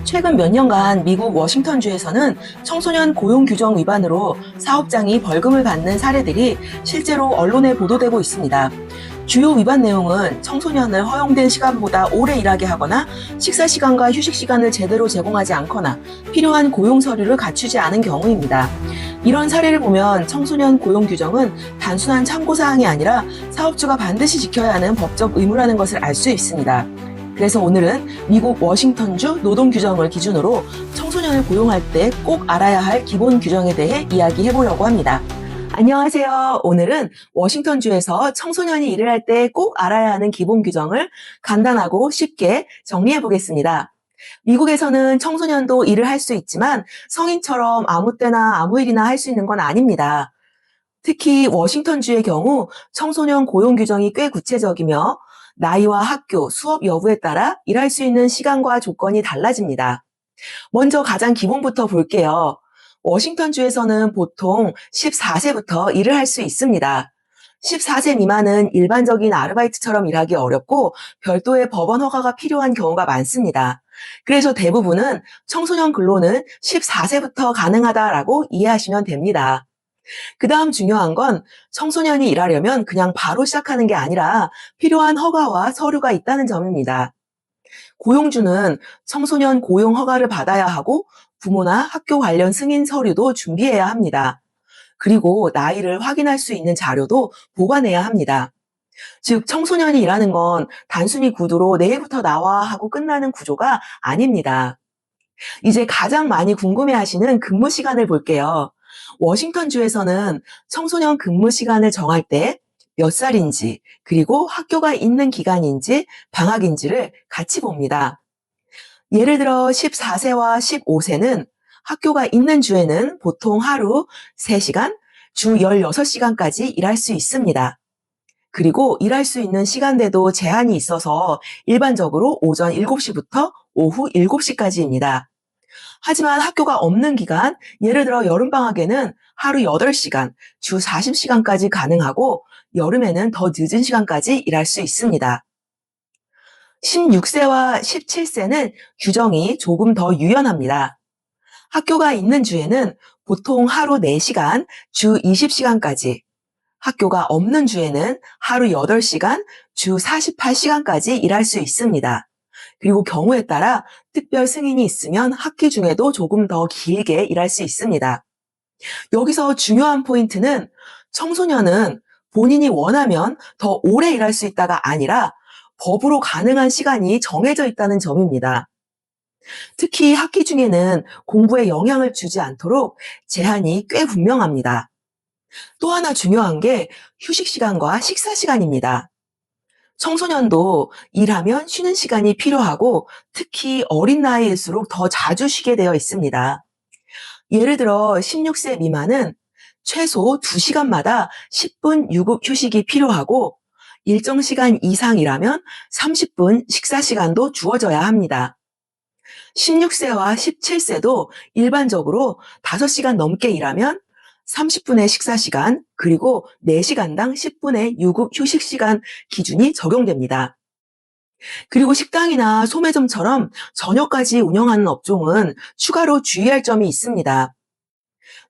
최근 몇 년간 미국 워싱턴주에서는 청소년 고용 규정 위반으로 사업장이 벌금을 받는 사례들이 실제로 언론에 보도되고 있습니다. 주요 위반 내용은 청소년을 허용된 시간보다 오래 일하게 하거나 식사 시간과 휴식 시간을 제대로 제공하지 않거나 필요한 고용 서류를 갖추지 않은 경우입니다. 이런 사례를 보면 청소년 고용 규정은 단순한 참고사항이 아니라 사업주가 반드시 지켜야 하는 법적 의무라는 것을 알 수 있습니다. 그래서 오늘은 미국 워싱턴주 노동 규정을 기준으로 청소년을 고용할 때 꼭 알아야 할 기본 규정에 대해 이야기해 보려고 합니다. 안녕하세요. 오늘은 워싱턴주에서 청소년이 일을 할 때 꼭 알아야 하는 기본 규정을 간단하고 쉽게 정리해 보겠습니다. 미국에서는 청소년도 일을 할 수 있지만 성인처럼 아무 때나 아무 일이나 할 수 있는 건 아닙니다. 특히 워싱턴주의 경우 청소년 고용 규정이 꽤 구체적이며 나이와 학교, 수업 여부에 따라 일할 수 있는 시간과 조건이 달라집니다. 먼저 가장 기본부터 볼게요. 워싱턴주에서는 보통 14세부터 일을 할 수 있습니다. 14세 미만은 일반적인 아르바이트처럼 일하기 어렵고 별도의 법원 허가가 필요한 경우가 많습니다. 그래서 대부분은 청소년 근로는 14세부터 가능하다라고 이해하시면 됩니다. 그 다음 중요한 건 청소년이 일하려면 그냥 바로 시작하는 게 아니라 필요한 허가와 서류가 있다는 점입니다. 고용주는 청소년 고용 허가를 받아야 하고 부모나 학교 관련 승인 서류도 준비해야 합니다. 그리고 나이를 확인할 수 있는 자료도 보관해야 합니다. 즉, 청소년이 일하는 건 단순히 구두로 내일부터 나와 하고 끝나는 구조가 아닙니다. 이제 가장 많이 궁금해하시는 근무 시간을 볼게요. 워싱턴주에서는 청소년 근무 시간을 정할 때 몇 살인지, 그리고 학교가 있는 기간인지, 방학인지를 같이 봅니다. 예를 들어 14세와 15세는 학교가 있는 주에는 보통 하루 3시간, 주 16시간까지 일할 수 있습니다. 그리고 일할 수 있는 시간대도 제한이 있어서 일반적으로 오전 7시부터 오후 7시까지입니다. 하지만 학교가 없는 기간, 예를 들어 여름방학에는 하루 8시간, 주 40시간까지 가능하고 여름에는 더 늦은 시간까지 일할 수 있습니다. 16세와 17세는 규정이 조금 더 유연합니다. 학교가 있는 주에는 보통 하루 4시간, 주 20시간까지, 학교가 없는 주에는 하루 8시간, 주 48시간까지 일할 수 있습니다. 그리고 경우에 따라 특별 승인이 있으면 학기 중에도 조금 더 길게 일할 수 있습니다. 여기서 중요한 포인트는 청소년은 본인이 원하면 더 오래 일할 수 있다가 아니라 법으로 가능한 시간이 정해져 있다는 점입니다. 특히 학기 중에는 공부에 영향을 주지 않도록 제한이 꽤 분명합니다. 또 하나 중요한 게 휴식 시간과 식사 시간입니다. 청소년도 일하면 쉬는 시간이 필요하고 특히 어린 나이일수록 더 자주 쉬게 되어 있습니다. 예를 들어 16세 미만은 최소 2시간마다 10분 유급 휴식이 필요하고 일정 시간 이상 일하면 30분 식사 시간도 주어져야 합니다. 16세와 17세도 일반적으로 5시간 넘게 일하면 30분의 식사 시간, 그리고 4시간당 10분의 유급 휴식 시간 기준이 적용됩니다. 그리고 식당이나 소매점처럼 저녁까지 운영하는 업종은 추가로 주의할 점이 있습니다.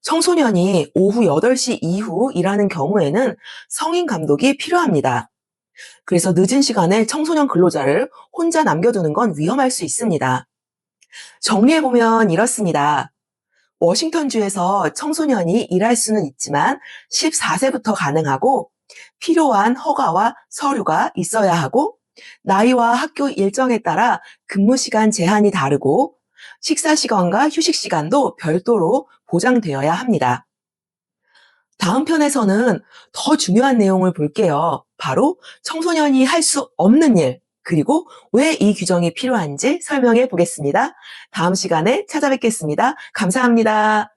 청소년이 오후 8시 이후 일하는 경우에는 성인 감독이 필요합니다. 그래서 늦은 시간에 청소년 근로자를 혼자 남겨두는 건 위험할 수 있습니다. 정리해보면 이렇습니다. 워싱턴주에서 청소년이 일할 수는 있지만 14세부터 가능하고 필요한 허가와 서류가 있어야 하고 나이와 학교 일정에 따라 근무 시간 제한이 다르고 식사 시간과 휴식 시간도 별도로 보장되어야 합니다. 다음 편에서는 더 중요한 내용을 볼게요. 바로 청소년이 할 수 없는 일, 그리고 왜 이 규정이 필요한지 설명해 보겠습니다. 다음 시간에 찾아뵙겠습니다. 감사합니다.